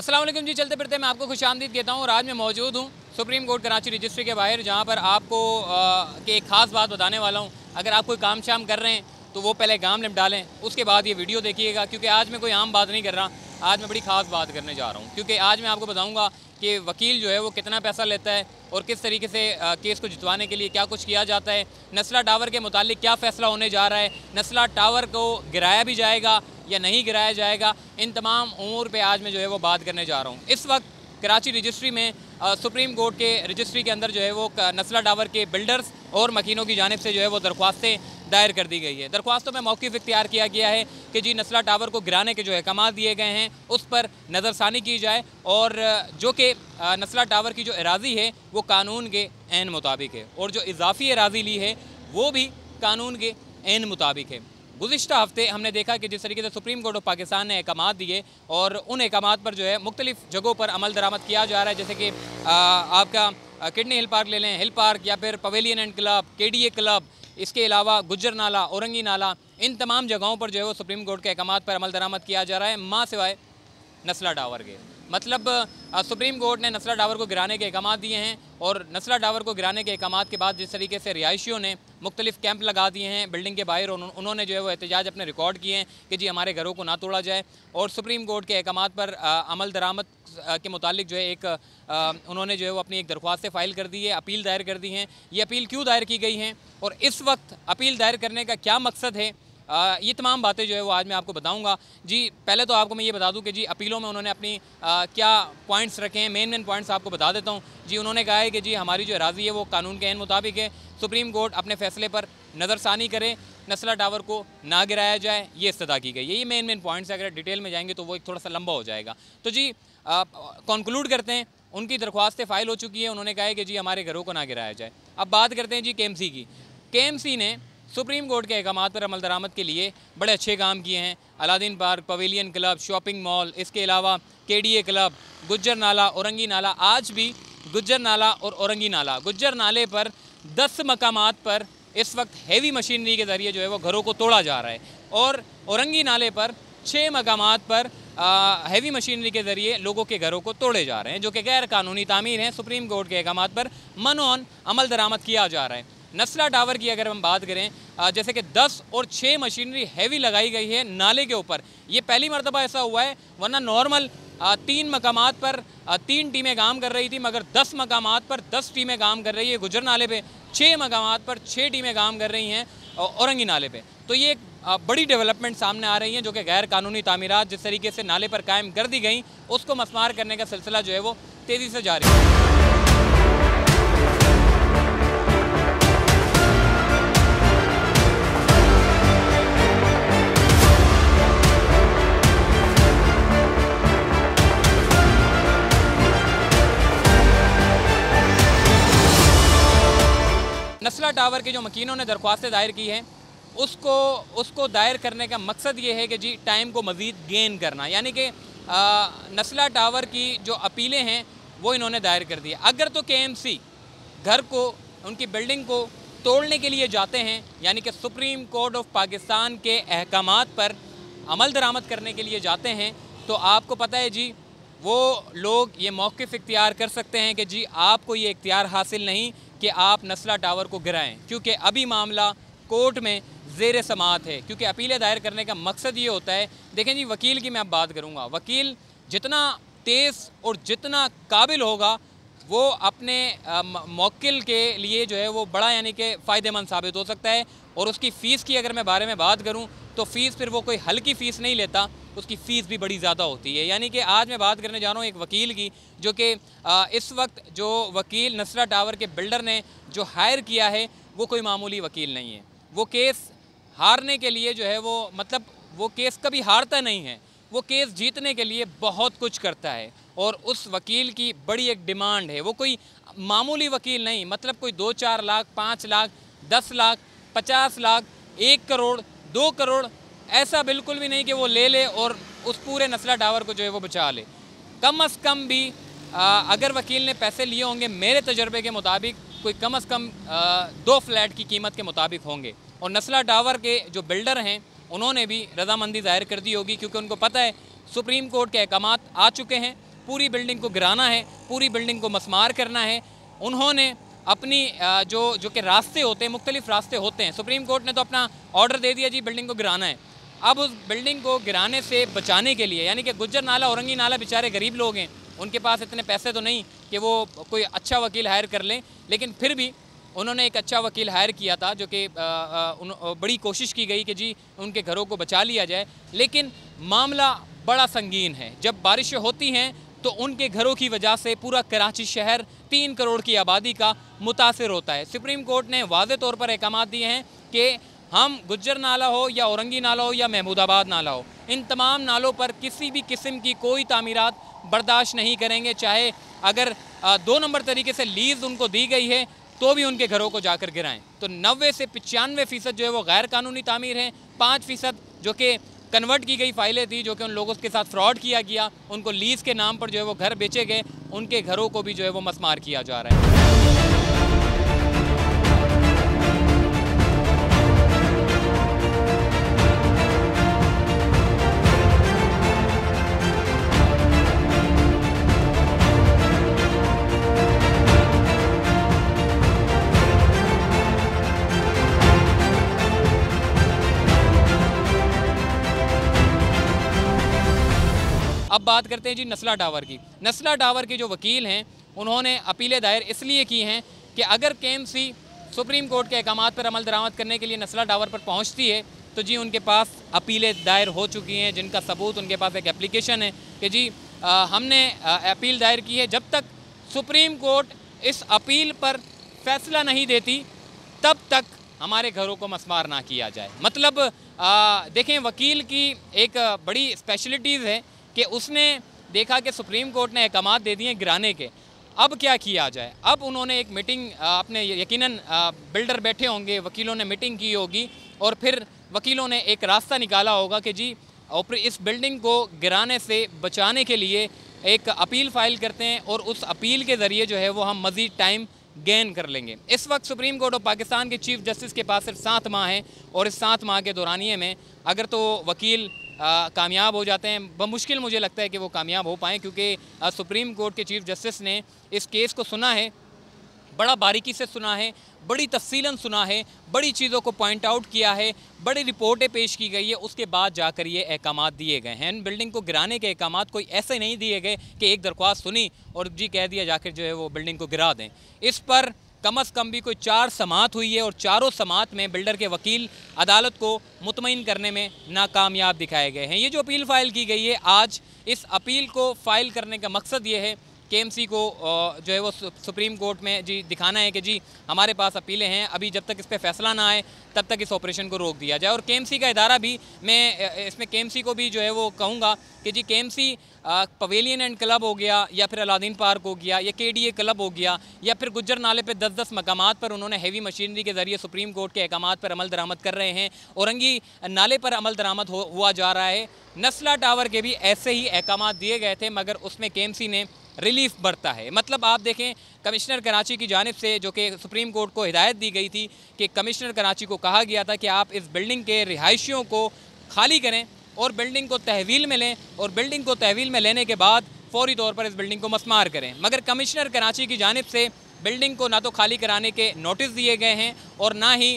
अस्सलाम वालेकुम जी। चलते फिरते मैं आपको खुशामदीद कहता हूँ और आज मैं मौजूद हूँ सुप्रीम कोर्ट कराची रजिस्ट्री के बाहर, जहाँ पर आपको के एक ख़ास बात बताने वाला हूँ। अगर आप कोई काम शाम कर रहे हैं तो वो पहले काम लिप डालें, उसके बाद ये वीडियो देखिएगा, क्योंकि आज मैं कोई आम बात नहीं कर रहा। आज मैं बड़ी ख़ास बात करने जा रहा हूँ, क्योंकि आज मैं आपको बताऊँगा कि वकील जो है वो कितना पैसा लेता है और किस तरीके से केस को जितवाने के लिए क्या कुछ किया जाता है। नस्ला टावर के मुतालिक क्या फ़ैसला होने जा रहा है, नस्ला टावर को गिराया भी जाएगा या नहीं गिराया जाएगा, इन तमाम उमूर पे आज मैं जो है वो बात करने जा रहा हूँ। इस वक्त कराची रजिस्ट्री में सुप्रीम कोर्ट के रजिस्ट्री के अंदर जो है वो नस्ला टावर के बिल्डर्स और मकीनों की जानिब से जो है वो दरख्वास्तें दायर कर दी गई है। दरख्वास्तों में मौक़िफ़ इख्तियार किया गया है कि जी नस्ला टावर को गिराने के जो अहकाम दिए गए हैं उस पर नज़रसानी की जाए, और जो कि नस्ला टावर की जो अराज़ी है वो कानून के ऐन मुताबिक है, और जो इजाफ़ी अराज़ी ली है वो भी कानून के ऐन मुताबिक है। गुज़िश्ता हफ़्ते हमने देखा कि जिस तरीके से सुप्रीम कोर्ट ऑफ पाकिस्तान ने अहकाम दिए और उन अहकाम पर जो है मुख्तलिफ़ जगहों पर अमल दरामद किया जा रहा है, जैसे कि आपका किडनी हिल पार्क ले लें, हिल पार्क या फिर pavilion and club, KDA club, इसके अलावा गुज्जर नाला, औरंगी नाला, इन तमाम जगहों पर जो है वो सुप्रीम कोर्ट के अहकाम पर अमल दरामद किया जा रहा है, माँ सिवाय नस्ला टावर के। मतलब सुप्रीम कोर्ट ने नस्ला टावर को गिराने के अहकाम दिए हैं, और नस्ला टावर को गिराने के अहकाम के बाद जिस तरीके से रिहायशियों ने मुख्तलिफ़ कैंप लगा दिए हैं बिल्डिंग के बाहर, उन्होंने जो है वो एहतजाज अपने रिकॉर्ड किए हैं कि जी हमारे घरों को ना तोड़ा जाए, और सुप्रीम कोर्ट के अहकाम पर अमल दरामद के मुतालिक जो है एक उन्होंने जो है वो अपनी एक दरख्वास्त फ़ाइल कर दी है, अपील दायर कर दी हैं। ये अपील क्यों दायर की गई हैं और इस वक्त अपील दायर करने का क्या मकसद है, ये तमाम बातें जो है वो आज मैं आपको बताऊंगा। जी पहले तो आपको मैं ये बता दूं कि जी अपीलों में उन्होंने अपनी क्या पॉइंट्स रखे हैं, मेन पॉइंट्स आपको बता देता हूं। जी उन्होंने कहा है कि जी हमारी जो राज़ी है वो कानून के ऐन मुताबिक है, सुप्रीम कोर्ट अपने फ़ैसले पर नज़रसानी करे, नस्ला टावर को ना गिराया जाए, ये इस्तदा की गई है। ये मेन पॉइंट्स है, अगर डिटेल में जाएंगे तो वो एक थोड़ा सा लंबा हो जाएगा। तो जी कंक्लूड करते हैं, उनकी दरख्वास्तें फ़ाइल हो चुकी है, उन्होंने कहा है कि जी हमारे घरों को ना गिराया जाए। अब बात करते हैं जी KMC की। KMC ने सुप्रीम कोर्ट के अहकाम पर अमल दरामद के लिए बड़े अच्छे काम किए हैं। Aladdin park, pavilion club, shopping mall, इसके अलावा KDA क्लब, गुज्जर नाला, औरंगी नाला, आज भी गुज्जर नाला और औरंगी नाला, गुज्जर नाले पर 10 मकामात पर इस वक्त हैवी मशीनरी के ज़रिए जो है वो घरों को तोड़ा जा रहा है, और औरंगी नाले पर 6 मकामात पर हैवी मशीनरी के ज़रिए लोगों के घरों को तोड़े जा रहे हैं, जो कि गैर कानूनी तामीर हैं। सुप्रीम कोर्ट के अहकाम पर मनोन अमल दरामद किया जा रहा है। नस्ला टावर की अगर हम बात करें, जैसे कि 10 और 6 मशीनरी हैवी लगाई गई है नाले के ऊपर, ये पहली मरतबा ऐसा हुआ है, वरना नॉर्मल 3 मकामात पर 3 टीमें काम कर रही थी, मगर 10 मकामात पर 10 टीमें काम कर रही है गुजर नाले पे, 6 मकामात पर 6 टीमें काम कर रही हैं औरंगी नाले पे। तो ये एक बड़ी डेवलपमेंट सामने आ रही हैं, जो कि गैर कानूनी तामीरात जिस तरीके से नाले पर कायम कर दी गई, उसको मस्मार करने का सिलसिला जो है वो तेज़ी से जारी है। नस्ला टावर के जो मकीनों ने दरख्वास्तें दायर की हैं, उसको दायर करने का मकसद ये है कि जी टाइम को मज़ीद गेन करना, यानी कि नस्ला टावर की जो अपीलें हैं वो इन्होंने दायर कर दी है। अगर तो KMC घर को, उनकी बिल्डिंग को तोड़ने के लिए जाते हैं, यानी कि सुप्रीम कोर्ट ऑफ पाकिस्तान के अहकामात पर अमल दरामद करने के लिए जाते हैं, तो आपको पता है जी वो लोग ये मौक़िफ़ इख्तियार कर सकते हैं कि जी आपको ये इख्तियार हासिल नहीं कि आप नस्ला टावर को गिराएं, क्योंकि अभी मामला कोर्ट में ज़ेर समाअत है। क्योंकि अपीलें दायर करने का मकसद ये होता है, देखें जी वकील की मैं अब बात करूँगा, वकील जितना तेज़ और जितना काबिल होगा वो अपने मौक्किल के लिए जो है वो बड़ा यानी कि फ़ायदेमंद साबित हो सकता है। और उसकी फ़ीस की अगर मैं बारे में बात करूँ तो फ़ीस फिर वो कोई हल्की फ़ीस नहीं लेता, उसकी फ़ीस भी बड़ी ज़्यादा होती है। यानी कि आज मैं बात करने जा रहा हूँ एक वकील की, जो कि इस वक्त जो वकील नस्ला टावर के बिल्डर ने जो हायर किया है वो कोई मामूली वकील नहीं है। वो केस हारने के लिए जो है वो, मतलब वो केस कभी हारता नहीं है, वो केस जीतने के लिए बहुत कुछ करता है, और उस वकील की बड़ी एक डिमांड है। वो कोई मामूली वकील नहीं, मतलब कोई 2-4 लाख, 5 लाख, 10 लाख, 50 लाख, 1 करोड़, 2 करोड़, ऐसा बिल्कुल भी नहीं कि वो ले और उस पूरे नस्ला टावर को जो है वो बचा ले। कम अज़ कम भी अगर वकील ने पैसे लिए होंगे, मेरे तजर्बे के मुताबिक कोई कम अज़ कम 2 फ्लैट की कीमत के मुताबिक होंगे। और नस्ला टावर के जो बिल्डर हैं उन्होंने भी रजामंदी ज़ाहिर कर दी होगी, क्योंकि उनको पता है सुप्रीम कोर्ट के अहकाम आ चुके हैं पूरी बिल्डिंग को गिराना है, पूरी बिल्डिंग को मस्मार करना है। उन्होंने अपनी जो कि रास्ते होते हैं, मुख्तलिफ रास्ते होते हैं, सुप्रीम कोर्ट ने तो अपना ऑर्डर दे दिया जी बिल्डिंग को गिराना है। अब उस बिल्डिंग को गिराने से बचाने के लिए, यानी कि गुज्जर नाला, औरंगी नाला बेचारे गरीब लोग हैं, उनके पास इतने पैसे तो नहीं कि वो कोई अच्छा वकील हायर कर लें, लेकिन फिर भी उन्होंने एक अच्छा वकील हायर किया था, जो कि बड़ी कोशिश की गई कि जी उनके घरों को बचा लिया जाए। लेकिन मामला बड़ा संगीन है। जब बारिशें होती हैं तो उनके घरों की वजह से पूरा कराची शहर 3 करोड़ की आबादी का मुतासिर होता है। सुप्रीम कोर्ट ने वाज़े तौर पर अहकाम दिए हैं कि हम गुज्जर नाला हो या औरंगी नाला हो या महमूदाबाद नाला हो, इन तमाम नालों पर किसी भी किस्म की कोई तामीरात बर्दाश्त नहीं करेंगे। चाहे अगर 2 नंबर तरीके से लीज़ उनको दी गई है तो भी उनके घरों को जाकर गिराएं। तो 90 से 95% जो है वो गैर कानूनी तामीर हैं। 5% जो कि कन्वर्ट की गई फाइलें थी, जो कि उन लोगों के साथ फ्रॉड किया गया, उनको लीज़ के नाम पर जो है वो घर बेचे गए, उनके घरों को भी जो है वो मस्मार किया जा रहा है। अब बात करते हैं जी नस्ला टावर की। नस्ला टावर के जो वकील हैं उन्होंने अपीलें दायर इसलिए की हैं कि अगर KMC सुप्रीम कोर्ट के अहकाम पर अमल दरामद करने के लिए नस्ला टावर पर पहुंचती है तो जी उनके पास अपीलें दायर हो चुकी हैं, जिनका सबूत उनके पास एक एप्लीकेशन है कि जी हमने अपील दायर की है। जब तक सुप्रीम कोर्ट इस अपील पर फैसला नहीं देती तब तक हमारे घरों को मस्मार ना किया जाए। मतलब देखें, वकील की एक बड़ी स्पेशलिटीज़ है कि उसने देखा कि सुप्रीम कोर्ट ने अहकाम दे दिए गिराने के, अब क्या किया जाए। अब उन्होंने एक मीटिंग अपने यकीनन बिल्डर बैठे होंगे, वकीलों ने मीटिंग की होगी और फिर वकीलों ने एक रास्ता निकाला होगा कि जी इस बिल्डिंग को गिराने से बचाने के लिए एक अपील फ़ाइल करते हैं और उस अपील के ज़रिए जो है वो हम मज़ीद टाइम गेन कर लेंगे। इस वक्त सुप्रीम कोर्ट ऑफ पाकिस्तान के चीफ जस्टिस के पास सिर्फ 7 माह हैं और इस 7 माह के दौरानिए में अगर तो वकील कामयाब हो जाते हैं, बमुश्किल मुझे लगता है कि वो कामयाब हो पाएँ, क्योंकि सुप्रीम कोर्ट के चीफ जस्टिस ने इस केस को सुना है, बड़ा बारीकी से सुना है, बड़ी तफसीलन सुना है, बड़ी चीज़ों को पॉइंट आउट किया है, बड़ी रिपोर्टें पेश की गई है, उसके बाद जाकर ये अहकाम दिए गए हैं। बिल्डिंग को गिराने के अहकाम कोई ऐसे नहीं दिए गए कि एक दरख्वास्त सुनी और जी कह दिया जाकर जो है वो बिल्डिंग को गिरा दें। इस पर कम अज़ कम भी कोई 4 समाअत हुई है और चारों समाअत में बिल्डर के वकील अदालत को मुतमईन करने में नाकामयाब दिखाए गए हैं। ये जो अपील फ़ाइल की गई है आज, इस अपील को फ़ाइल करने का मकसद ये है KMC को जो है वो सुप्रीम कोर्ट में जी दिखाना है कि जी हमारे पास अपीलें हैं, अभी जब तक इस पर फैसला ना आए तब तक इस ऑपरेशन को रोक दिया जाए। और KMC का इदारा भी, मैं इसमें KMC को भी जो है वो कहूँगा कि जी KMC पवेलियन एंड क्लब हो गया, या फिर अलादीन पार्क हो गया, या KDA क्लब हो गया, या फिर गुज्जर नाले पे 10-10 मकामात पर उन्होंने हैवी मशीनरी के ज़रिए सुप्रीम कोर्ट के अहकामात पर अमल दरामद कर रहे हैं। औरंगी नाले पर अमल दरामद हुआ जा रहा है। नस्ला टावर के भी ऐसे ही अहकाम दिए गए थे, मगर उसमें KMC ने रिलीफ बरता है। मतलब आप देखें, कमिश्नर कराची की जानिब से जो कि सुप्रीम कोर्ट को हिदायत दी गई थी कि कमिश्नर कराची को कहा गया था कि आप इस बिल्डिंग के रिहायशियों को खाली करें और बिल्डिंग को तहवील में लें, और बिल्डिंग को तहवील में लेने के बाद फौरी तौर पर इस बिल्डिंग को मस्मार करें। मगर कमिश्नर कराची की जानिब से बिल्डिंग को ना तो खाली कराने के नोटिस दिए गए हैं और ना ही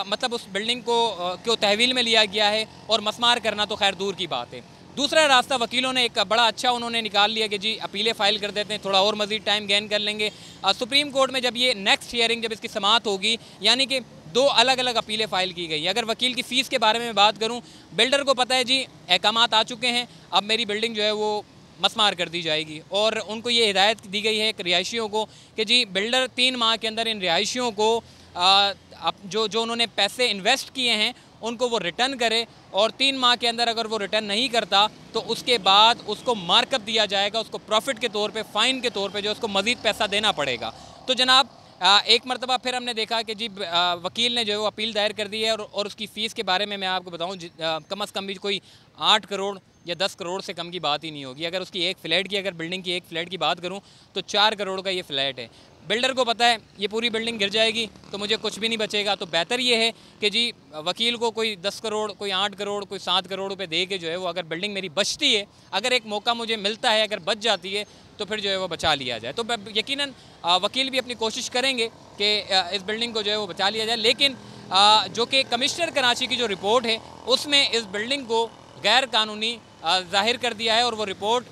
मतलब उस बिल्डिंग को तहवील में लिया गया है, और मस्मार करना तो खैर दूर की बात है। दूसरा रास्ता वकीलों ने एक बड़ा अच्छा उन्होंने निकाल लिया कि जी अपीलें फ़ाइल कर देते हैं, थोड़ा और मज़ीद टाइम गेन कर लेंगे। सुप्रीम कोर्ट में जब ये नेक्स्ट हियरिंग, जब इसकी समाअत होगी, यानी कि 2 अलग अलग अपीलें फ़ाइल की गई। अगर वकील की फ़ीस के बारे में बात करूं, बिल्डर को पता है जी अहकाम आ चुके हैं, अब मेरी बिल्डिंग जो है वो मस्मार कर दी जाएगी, और उनको ये हिदायत दी गई है रिहायशियों को कि जी बिल्डर 3 माह के अंदर इन रिहायशियों को जो उन्होंने पैसे इन्वेस्ट किए हैं उनको वो रिटर्न करे, और 3 माह के अंदर अगर वो रिटर्न नहीं करता तो उसके बाद उसको मार्कअप दिया जाएगा, उसको प्रॉफिट के तौर पे, फ़ाइन के तौर पे जो उसको मज़ीद पैसा देना पड़ेगा। तो जनाब एक मरतबा फिर हमने देखा कि जी वकील ने जो है वो अपील दायर कर दी है, और उसकी फ़ीस के बारे में मैं आपको बताऊँ, कम अज़ कम भी कोई 8 करोड़ या 10 करोड़ से कम की बात ही नहीं होगी। अगर उसकी एक फ़्लैट की, अगर बिल्डिंग की एक फ़्लैट की बात करूँ तो 4 करोड़ का ये फ़्लैट है। बिल्डर को पता है ये पूरी बिल्डिंग गिर जाएगी तो मुझे कुछ भी नहीं बचेगा, तो बेहतर ये है कि जी वकील को कोई 10 करोड़, कोई 8 करोड़, कोई 7 करोड़ रुपए दे के जो है वो अगर बिल्डिंग मेरी बचती है, अगर एक मौका मुझे मिलता है, अगर बच जाती है तो फिर जो है वो बचा लिया जाए। तो यकीनन वकील भी अपनी कोशिश करेंगे कि इस बिल्डिंग को जो है वो बचा लिया जाए। लेकिन जो कि कमिश्नर कराची की जो रिपोर्ट है उसमें इस बिल्डिंग को गैर कानूनी जाहिर कर दिया है और वो रिपोर्ट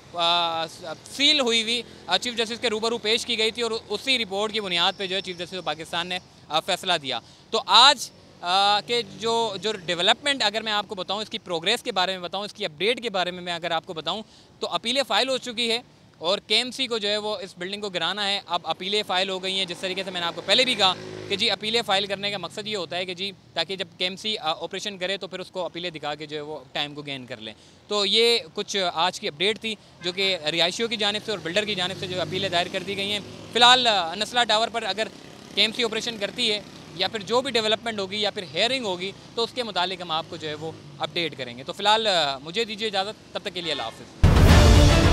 सील हुई हुई चीफ जस्टिस के रूबरू पेश की गई थी और उसी रिपोर्ट की बुनियाद पे जो है चीफ जस्टिस ऑफ पाकिस्तान ने फैसला दिया। तो आज के जो डेवलपमेंट अगर मैं आपको बताऊं, इसकी प्रोग्रेस के बारे में बताऊं, इसकी अपडेट के बारे में मैं अगर आपको बताऊं, तो अपीलें फ़ाइल हो चुकी है और केएमसी को जो है वो इस बिल्डिंग को गिराना है। अब अपीलें फ़ाइल हो गई हैं। जिस तरीके से मैंने आपको पहले भी कहा कि जी अपीलें फ़ाइल करने का मकसद ये होता है कि जी ताकि जब केएमसी ऑपरेशन करे तो फिर उसको अपीलें दिखा के जो है वो टाइम को गेन कर लें। तो ये कुछ आज की अपडेट थी जो कि रिहायशियों की जानिब से और बिल्डर की जानिब से जो अपीलें दायर कर दी गई हैं। फ़िलहाल नस्ला टावर पर अगर केएमसी ऑपरेशन करती है या फिर जो भी डेवलपमेंट होगी या फिर हेयरिंग होगी तो उसके मुतालिक हम आपको जो है वो अपडेट करेंगे। तो फ़िलहाल मुझे दीजिए इजाज़त, तब तक के लिए अल्लाह हाफ़िज़।